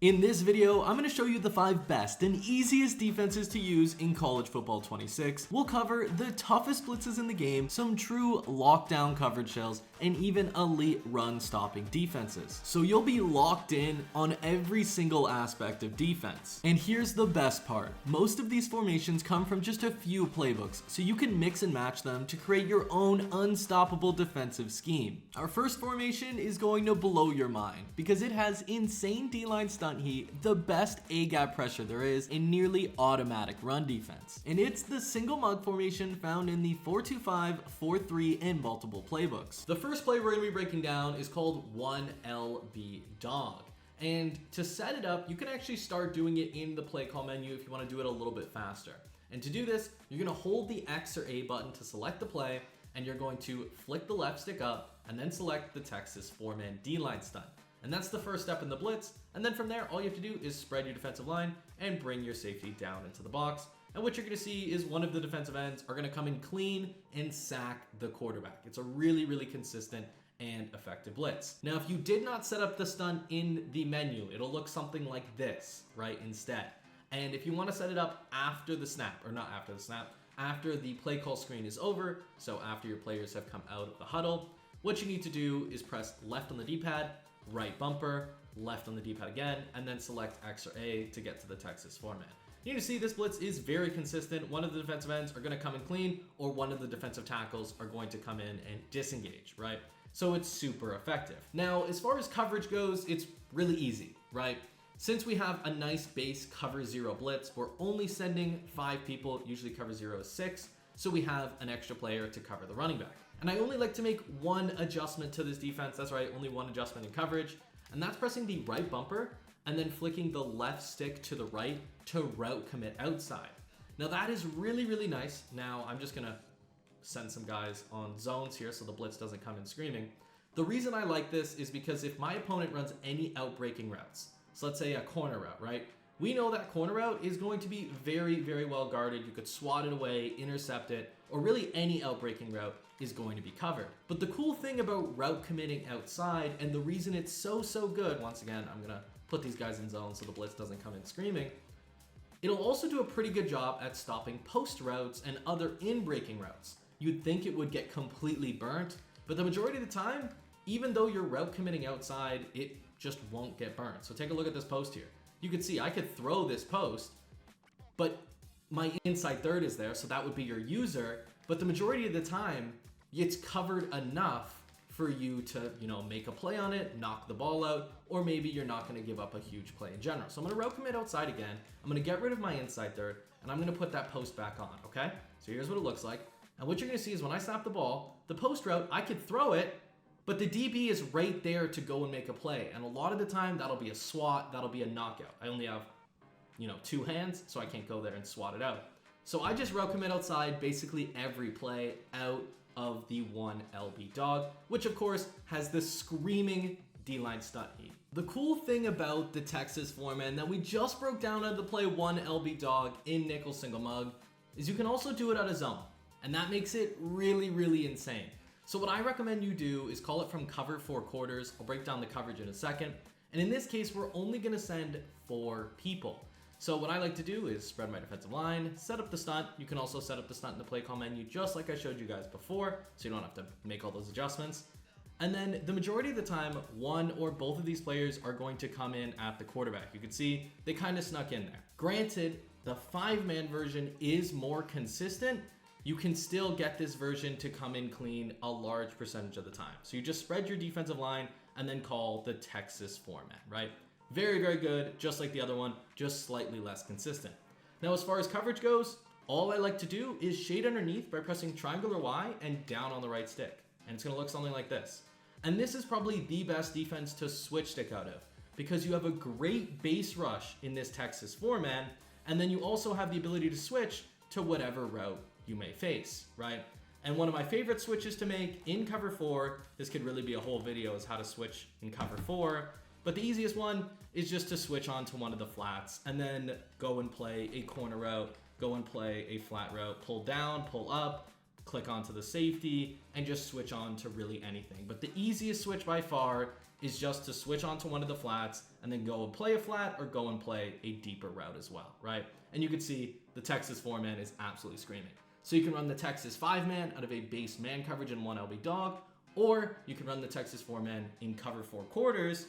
In this video, I'm going to show you the 5 best and easiest defenses to use in College Football 26. We'll cover the toughest blitzes in the game, some true lockdown coverage shells, and even elite run-stopping defenses. So you'll be locked in on every single aspect of defense. And here's the best part. Most of these formations come from just a few playbooks, so you can mix and match them to create your own unstoppable defensive scheme. Our first formation is going to blow your mind because it has insane D-line stuff heat, the best A-gap pressure there is, and nearly automatic run defense. And it's the single mug formation found in the 4-2-5, 4-3, and multiple playbooks. The first play we're going to be breaking down is called 1LB Dog. And to set it up, you can actually start doing it in the play call menu if you want to do it a little bit faster. And to do this, you're going to hold the X or A button to select the play, and you're going to flick the left stick up and then select the Texas 4-man D-line stunt. And that's the first step in the blitz. And then from there, all you have to do is spread your defensive line and bring your safety down into the box. And what you're going to see is one of the defensive ends are going to come in clean and sack the quarterback. It's a really, really consistent and effective blitz. Now, if you did not set up the stunt in the menu, it'll look something like this, right, instead. And if you want to set it up after the snap, or not after the snap, after the play call screen is over, so after your players have come out of the huddle, what you need to do is press left on the D-pad, right bumper, left on the D-pad again, and then select X or A to get to the Texas format. You need to see this blitz is very consistent. One of the defensive ends are going to come in clean, or one of the defensive tackles are going to come in and disengage, right? So it's super effective. Now, as far as coverage goes, it's really easy, right? Since we have a nice base cover 0 blitz, we're only sending 5 people, usually cover 0 is 6, so we have an extra player to cover the running back. And I only like to make one adjustment to this defense. That's right, only one adjustment in coverage. And that's pressing the right bumper and then flicking the left stick to the right to route commit outside. Now that is really, really nice. Now I'm just gonna send some guys on zones here so the blitz doesn't come in screaming. The reason I like this is because if my opponent runs any outbreaking routes, so let's say a corner route, right? We know that corner route is going to be very, very well guarded. You could swat it away, intercept it, or really any outbreaking route is going to be covered. But the cool thing about route committing outside, and the reason it's so good, once again, I'm gonna put these guys in zone so the blitz doesn't come in screaming, it'll also do a pretty good job at stopping post routes and other in-breaking routes. You'd think it would get completely burnt, but the majority of the time, even though you're route committing outside, it just won't get burnt. So take a look at this post here. You can see I could throw this post, but my inside third is there, so that would be your user. But the majority of the time, it's covered enough for you to, make a play on it, knock the ball out, or maybe you're not going to give up a huge play in general. So I'm going to route commit outside again. I'm going to get rid of my inside third, and I'm going to put that post back on, okay? So here's what it looks like. And what you're going to see is when I snap the ball, the post route, I could throw it, but the DB is right there to go and make a play. And a lot of the time, that'll be a swat, that'll be a knockout. I only have, 2 hands, so I can't go there and swat it out. So I just route commit outside basically every play out of the 1LB Dog, which of course has the screaming D-line stunt heat. The cool thing about the Texas format that we just broke down on the play 1LB Dog in nickel single mug is you can also do it out of zone. And that makes it really, really insane. So what I recommend you do is call it from cover 4 quarters. I'll break down the coverage in a second. And in this case, we're only gonna send 4 people. So what I like to do is spread my defensive line, set up the stunt. You can also set up the stunt in the play call menu, just like I showed you guys before, so you don't have to make all those adjustments. And then the majority of the time, one or both of these players are going to come in at the quarterback. You can see they kind of snuck in there. Granted, the 5-man version is more consistent. You can still get this version to come in clean a large percentage of the time. So you just spread your defensive line and then call the Texas format, right? Very, very good, just like the other one, just slightly less consistent. Now, as far as coverage goes, all I like to do is shade underneath by pressing triangular Y and down on the right stick. And it's gonna look something like this. And this is probably the best defense to switch stick out of because you have a great base rush in this Texas format, and then you also have the ability to switch to whatever route you may face, right? And one of my favorite switches to make in cover 4, this could really be a whole video, is how to switch in cover 4. But the easiest one is just to switch on to one of the flats and then go and play a corner route, go and play a flat route, pull down, pull up, click onto the safety, and just switch on to really anything. But the easiest switch by far is just to switch onto one of the flats and and then go and play a flat or go and play a deeper route as well, right? And you can see the Texas 4-man is absolutely screaming. So you can run the Texas 5-man out of a base man coverage and 1 LB dog, or you can run the Texas 4-man in cover 4 quarters,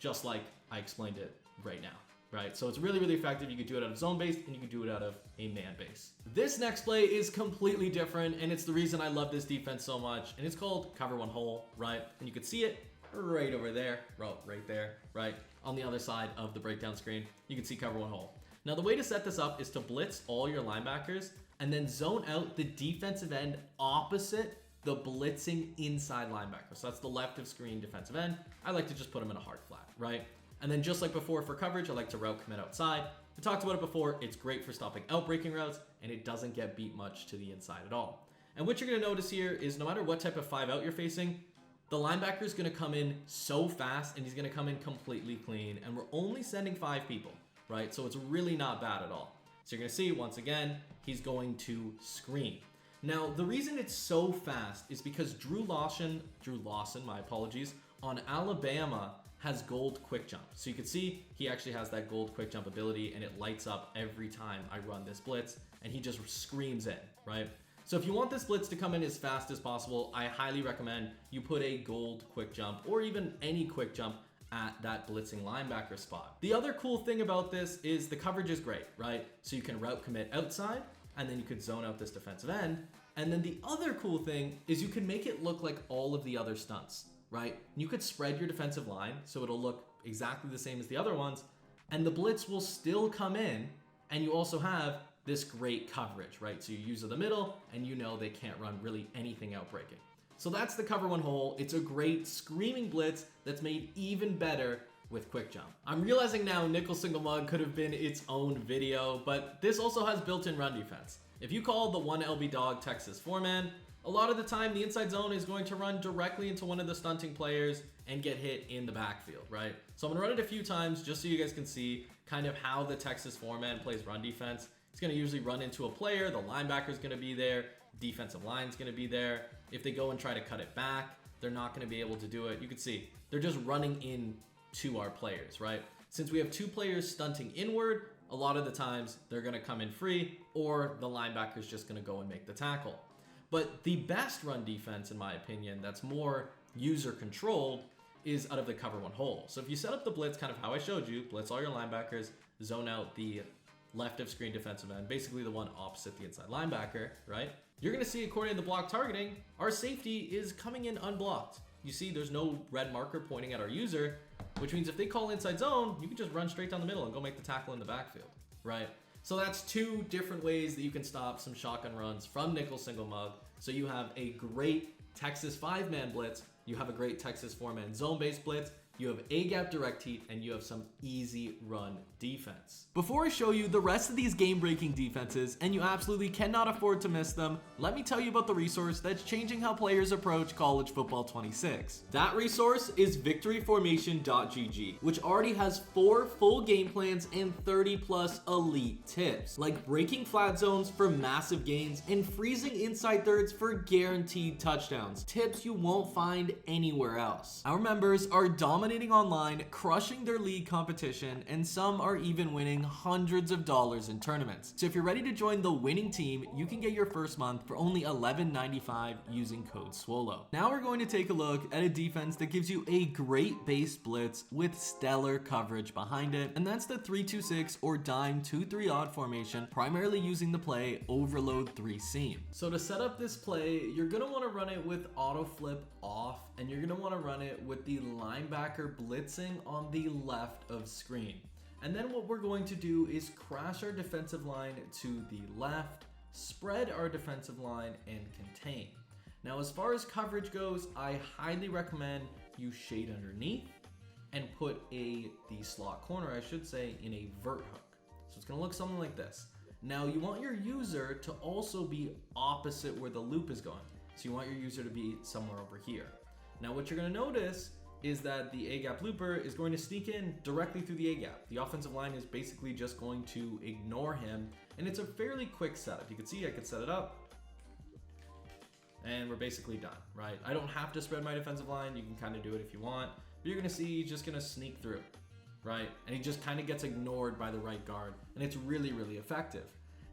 just like I explained it right now, right? So it's really, really effective. You could do it out of zone base and you could do it out of a man base. This next play is completely different, and it's the reason I love this defense so much, and it's called cover 1 hole, right? And you can see it right over there, right there, right? On the other side of the breakdown screen, you can see cover 1 hole. Now the way to set this up is to blitz all your linebackers and then zone out the defensive end opposite the blitzing inside linebacker. So that's the left of screen defensive end. I like to just put them in a hard flat, right? And then just like before for coverage, I like to route commit outside. We talked about it before. It's great for stopping outbreaking routes, and it doesn't get beat much to the inside at all. And what you're gonna notice here is no matter what type of 5 out you're facing, the linebacker is gonna come in so fast, and he's gonna come in completely clean, and we're only sending 5 people, right? So it's really not bad at all. So you're gonna see, once again, he's going to screen. Now, the reason it's so fast is because Drew Lawson, my apologies, on Alabama has gold quick jump. So you can see he actually has that gold quick jump ability, and it lights up every time I run this blitz, and he just screams in, right? So if you want this blitz to come in as fast as possible, I highly recommend you put a gold quick jump or even any quick jump at that blitzing linebacker spot. The other cool thing about this is the coverage is great, right? So you can route commit outside, and then you could zone out this defensive end. And then the other cool thing is you can make it look like all of the other stunts, right? You could spread your defensive line so it'll look exactly the same as the other ones, and the blitz will still come in, and you also have this great coverage, right? So you use the middle, and you know they can't run really anything outbreaking. So that's the cover 1 hole. It's a great screaming blitz that's made even better with quick jump. I'm realizing now nickel single mug could have been its own video, but this also has built-in run defense. If you call the 1 LB dog Texas 4-man, a lot of the time the inside zone is going to run directly into one of the stunting players and get hit in the backfield, right? So I'm gonna run it a few times just so you guys can see kind of how the Texas 4-man plays run defense. It's gonna usually run into a player, the linebacker's gonna be there, defensive line's gonna be there. If they go and try to cut it back, they're not gonna be able to do it. You can see they're just running in to our players, right? Since we have 2 players stunting inward, a lot of the times they're gonna come in free, or the linebacker's just gonna go and make the tackle. But the best run defense, in my opinion, that's more user controlled, is out of the cover 1 hole. So if you set up the blitz kind of how I showed you, blitz all your linebackers, zone out the left of screen defensive end, basically the one opposite the inside linebacker, right? You're gonna see, according to the block targeting, our safety is coming in unblocked. You see there's no red marker pointing at our user, which means if they call inside zone, you can just run straight down the middle and go make the tackle in the backfield, right? So that's 2 different ways that you can stop some shotgun runs from nickel single mug. So you have a great Texas 5-man blitz, you have a great Texas 4-man zone-based blitz, you have A-gap direct heat, and you have some easy run defense. Before I show you the rest of these game-breaking defenses, and you absolutely cannot afford to miss them, let me tell you about the resource that's changing how players approach college football 26. That resource is victoryformation.gg, which already has 4 full game plans and 30+ elite tips, like breaking flat zones for massive gains and freezing inside thirds for guaranteed touchdowns, tips you won't find anywhere else. Our members are dominating online, crushing their league competition, and some are even winning hundreds of dollars in tournaments. So if you're ready to join the winning team, you can get your first month for only $11.95 using code SWOLO. Now we're going to take a look at a defense that gives you a great base blitz with stellar coverage behind it, and that's the 3-2-6 or dime 2-3 odd formation, primarily using the play overload 3 seam. So to set up this play, you're gonna want to run it with auto flip off, and you're gonna want to run it with the linebacker blitzing on the left of screen. And then what we're going to do is crash our defensive line to the left, spread our defensive line, and contain. Now, as far as coverage goes, I highly recommend you shade underneath and put the slot corner, I should say, in a vert hook. So it's gonna look something like this. Now, you want your user to also be opposite where the loop is going. So you want your user to be somewhere over here. Now, what you're gonna notice is that the A-gap looper is going to sneak in directly through the A-gap. The offensive line is basically just going to ignore him, and it's a fairly quick setup. You can see I could set it up, and we're basically done, right? I don't have to spread my defensive line. You can kind of do it if you want, but you're gonna see he's just gonna sneak through. right? And he just kind of gets ignored by the right guard, and it's really, really effective.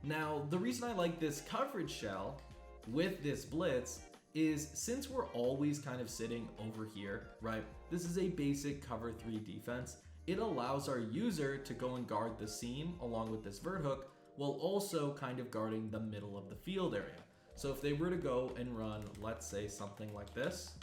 Now, the reason I like this coverage shell with this blitz is since we're always kind of sitting over here, right? This is a basic cover 3 defense. It allows our user to go and guard the seam along with this vert hook while also kind of guarding the middle of the field area. So if they were to go and run, let's say something like this,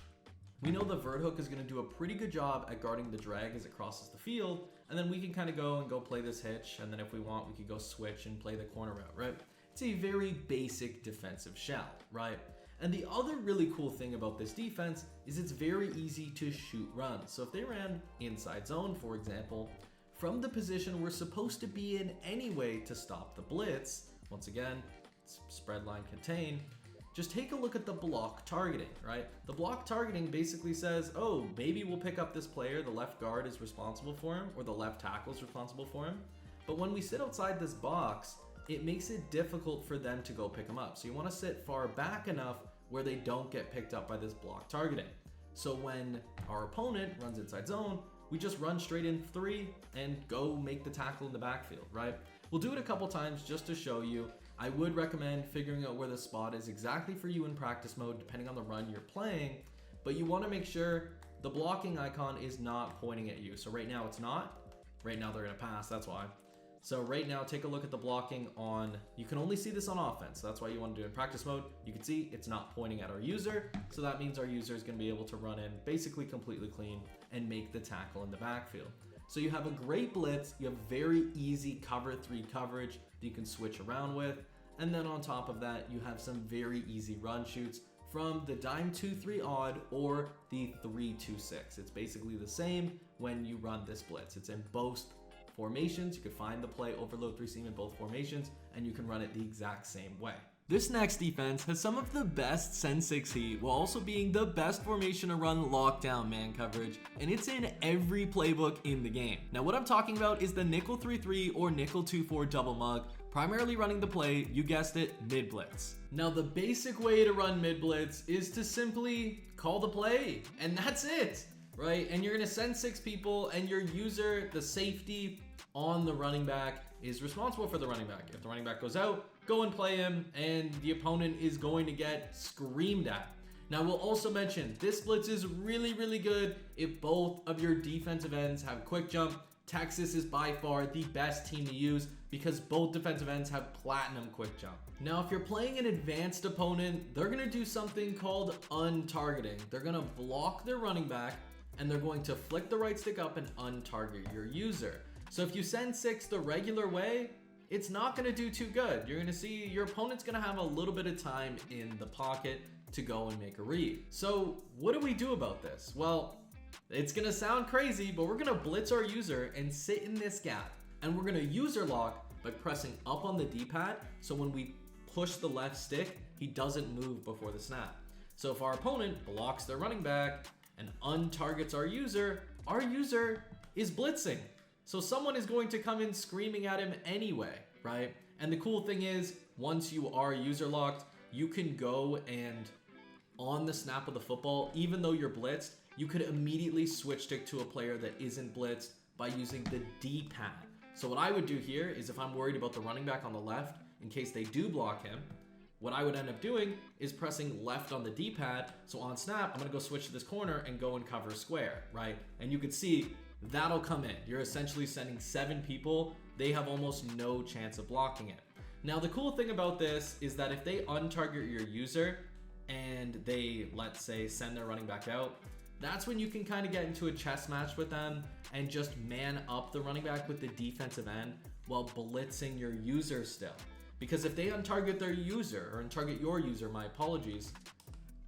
we know the vert hook is going to do a pretty good job at guarding the drag as it crosses the field, and then we can kind of go play this hitch, and then if we want, we could go switch and play the corner route, right? It's a very basic defensive shell, right? And the other really cool thing about this defense is it's very easy to shoot runs. So if they ran inside zone, for example, from the position we're supposed to be in anyway to stop the blitz, once again, it's spread line contain, just take a look at the block targeting, right? The block targeting basically says, oh, maybe we'll pick up this player, the left guard is responsible for him, or the left tackle is responsible for him. But when we sit outside this box, it makes it difficult for them to go pick him up. So you want to sit far back enough where they don't get picked up by this block targeting. So when our opponent runs inside zone, we just run straight in 3 and go make the tackle in the backfield, right? We'll do it a couple times just to show you. I would recommend figuring out where the spot is exactly for you in practice mode, depending on the run you're playing, but you want to make sure the blocking icon is not pointing at you. So right now it's not. Right now they're going to pass, that's why. So right now, take a look at the blocking on, you can only see this on offense. So that's why you want to do it in practice mode. You can see it's not pointing at our user. So that means our user is going to be able to run in basically completely clean and make the tackle in the backfield. So you have a great blitz. You have very easy cover 3 coverage that you can switch around with. And then on top of that, you have some very easy run shoots from the dime 2-3 odd or the 3-2-6. It's basically the same when you run this blitz. It's in both formations. You could find the play overload 3 seam in both formations, and you can run it the exact same way. This next defense has some of the best send 6 heat while also being the best formation to run lockdown man coverage, and it's in every playbook in the game. Now what I'm talking about is the nickel 3-3 or nickel 2-4 double mug, primarily running the play, you guessed it, mid blitz. Now the basic way to run mid blitz is to simply call the play, and that's it. Right? And you're going to send 6 people, and your user, the safety on the running back, is responsible for the running back. If the running back goes out, go and play him, and the opponent is going to get screamed at. Now, we'll also mention this blitz is really, really good if both of your defensive ends have quick jump. Texas is by far the best team to use because both defensive ends have platinum quick jump. Now, if you're playing an advanced opponent, they're going to do something called untargeting. They're going to block their running back, and they're going to flick the right stick up and untarget your user. So if you send 6 the regular way, it's not going to do too good. You're going to see your opponent's going to have a little bit of time in the pocket to go and make a read. So what do we do about this? Well, it's going to sound crazy, but we're going to blitz our user and sit in this gap. And we're going to user lock by pressing up on the D-pad. So when we push the left stick, he doesn't move before the snap. So if our opponent blocks their running back and untargets our user is blitzing. So someone is going to come in screaming at him anyway, right? And the cool thing is, once you are user locked, you can go and on the snap of the football, even though you're blitzed, you could immediately switch stick to a player that isn't blitzed by using the D-pad. So what I would do here is if I'm worried about the running back on the left, in case they do block him, what I would end up doing is pressing left on the D-pad. So on snap, I'm going to go switch to this corner and go and cover square, right? And you can see that'll come in. You're essentially sending 7 people. They have almost no chance of blocking it. Now, the cool thing about this is that if they untarget your user and they, let's say, send their running back out, that's when you can kind of get into a chess match with them and just man up the running back with the defensive end while blitzing your user still. Because if they untarget their user, or untarget your user, my apologies,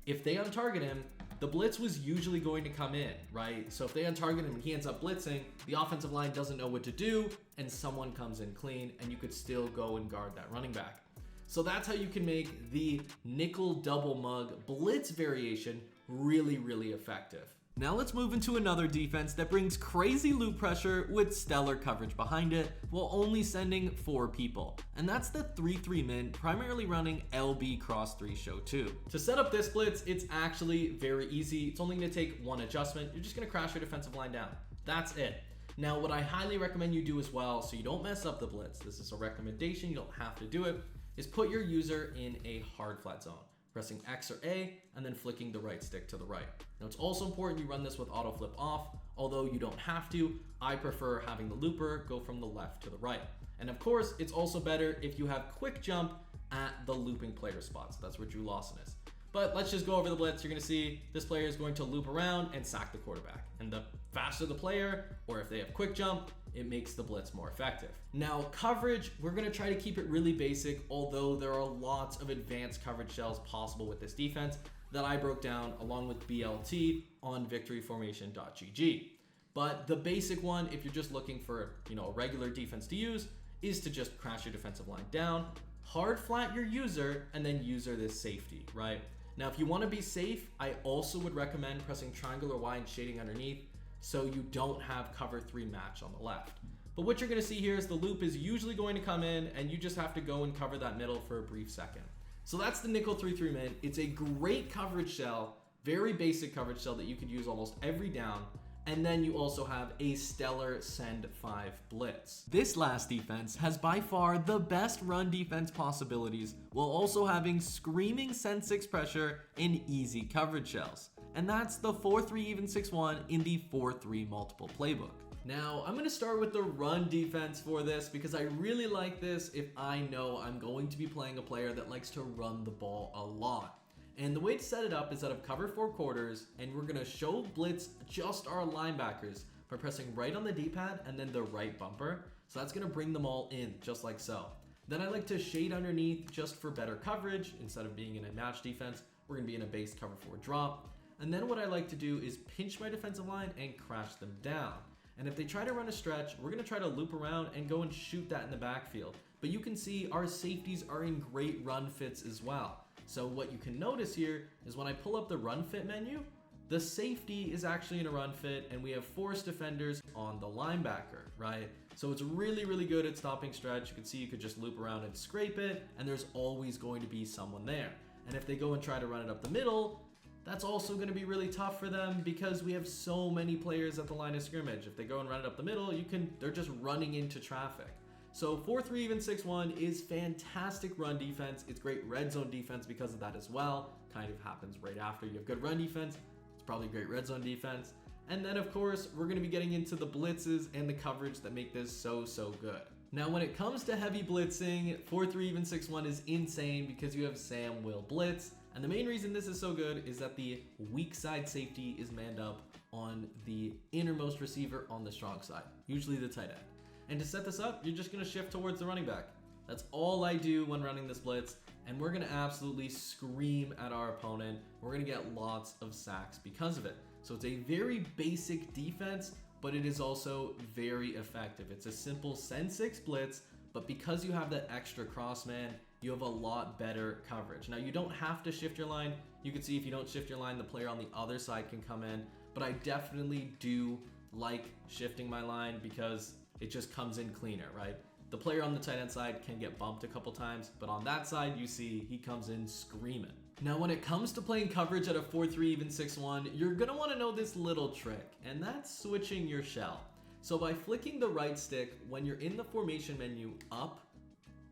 if they untarget him, the blitz was usually going to come in, right? So if they untarget him and he ends up blitzing, the offensive line doesn't know what to do, and someone comes in clean, and you could still go and guard that running back. So that's how you can make the nickel double mug blitz variation really, really effective. Now let's move into another defense that brings crazy loop pressure with stellar coverage behind it while only sending 4 people. And that's the 3-3 min, primarily running LB cross 3 show 2. To set up this blitz, it's actually very easy. It's only going to take one adjustment. You're just going to crash your defensive line down. That's it. Now, what I highly recommend you do as well, so you don't mess up the blitz, this is a recommendation, you don't have to do it, is put your user in a hard flat zone, pressing X or A, and then flicking the right stick to the right. Now, it's also important you run this with auto flip off, although you don't have to. I prefer having the looper go from the left to the right. And of course, it's also better if you have quick jump at the looping player spot. So that's where Swolosimo is. But let's just go over the blitz. You're going to see this player is going to loop around and sack the quarterback. And the faster the player, or if they have quick jump, it makes the blitz more effective. Now, coverage, we're going to try to keep it really basic, although there are lots of advanced coverage shells possible with this defense that I broke down along with BLT on victoryformation.gg. But the basic one, if you're just looking for, a regular defense to use, is to just crash your defensive line down, hard flat your user, and then user this safety, right? Now, if you want to be safe, I also would recommend pressing triangle or Y and shading underneath so you don't have cover 3 match on the left. But what you're going to see here is the loop is usually going to come in and you just have to go and cover that middle for a brief second. So that's the nickel 3-3 min. It's a great coverage shell, very basic coverage shell that you could use almost every down. And then you also have a stellar send 5 blitz. This last defense has by far the best run defense possibilities while also having screaming send 6 pressure and easy coverage shells. And that's the 4-3 even 6-1 in the 4-3 multiple playbook. Now, I'm going to start with the run defense for this because I really like this if I know I'm going to be playing a player that likes to run the ball a lot. And the way to set it up is out of cover 4 quarters, and we're gonna show blitz just our linebackers by pressing right on the D-pad and then the right bumper. So that's gonna bring them all in, just like so. Then I like to shade underneath just for better coverage. Instead of being in a match defense, we're gonna be in a base cover 4 drop. And then what I like to do is pinch my defensive line and crash them down. And if they try to run a stretch, we're gonna try to loop around and go and shoot that in the backfield. But you can see our safeties are in great run fits as well. So what you can notice here is when I pull up the run fit menu, the safety is actually in a run fit and we have force defenders on the linebacker, right? So it's really, really good at stopping stretch. You can see you could just loop around and scrape it and there's always going to be someone there. And if they go and try to run it up the middle, that's also going to be really tough for them because we have so many players at the line of scrimmage. If they go and run it up the middle, they're just running into traffic. So 4-3 even 6-1 is fantastic run defense. It's great red zone defense because of that as well. Kind of happens right after you have good run defense. It's probably great red zone defense. And then of course, we're going to be getting into the blitzes and the coverage that make this so good. Now, when it comes to heavy blitzing, 4-3 even 6-1 is insane because you have Sam will blitz. And the main reason this is so good is that the weak side safety is manned up on the innermost receiver on the strong side, usually the tight end. And to set this up, you're just gonna shift towards the running back. That's all I do when running this blitz, and we're gonna absolutely scream at our opponent. We're gonna get lots of sacks because of it. So it's a very basic defense, but it is also very effective. It's a simple send 6 blitz, but because you have that extra cross man, you have a lot better coverage. Now, you don't have to shift your line. You can see if you don't shift your line, the player on the other side can come in, but I definitely do like shifting my line because it just comes in cleaner, right? The player on the tight end side can get bumped a couple times, but on that side, you see he comes in screaming. Now, when it comes to playing coverage at a 4-3 even 6-1, you're gonna wanna know this little trick, and that's switching your shell. So by flicking the right stick, when you're in the formation menu up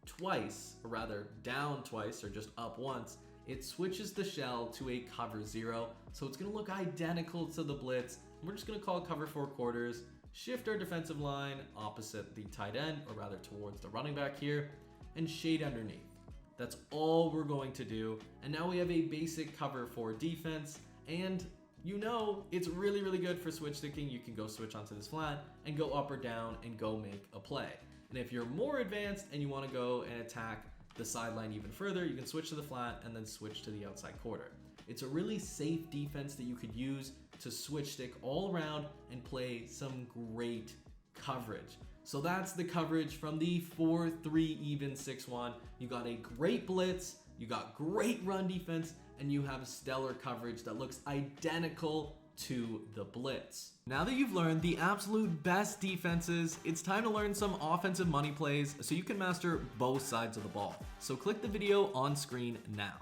twice, or rather down twice, or just up once, it switches the shell to a cover 0. So it's gonna look identical to the blitz. And we're just gonna call it cover 4 quarters, shift our defensive line opposite the tight end, or rather towards the running back here, and shade underneath. That's all we're going to do. And now we have a basic cover 4 defense, and it's really, really good for switch sticking. You can go switch onto this flat and go up or down and go make a play. And if you're more advanced and you want to go and attack the sideline even further, you can switch to the flat and then switch to the outside quarter. It's a really safe defense that you could use to switch stick all around and play some great coverage. So that's the coverage from the 4-3 even 6-1. You got a great blitz, you got great run defense, and you have stellar coverage that looks identical to the blitz. Now that you've learned the absolute best defenses, it's time to learn some offensive money plays so you can master both sides of the ball. So click the video on screen now.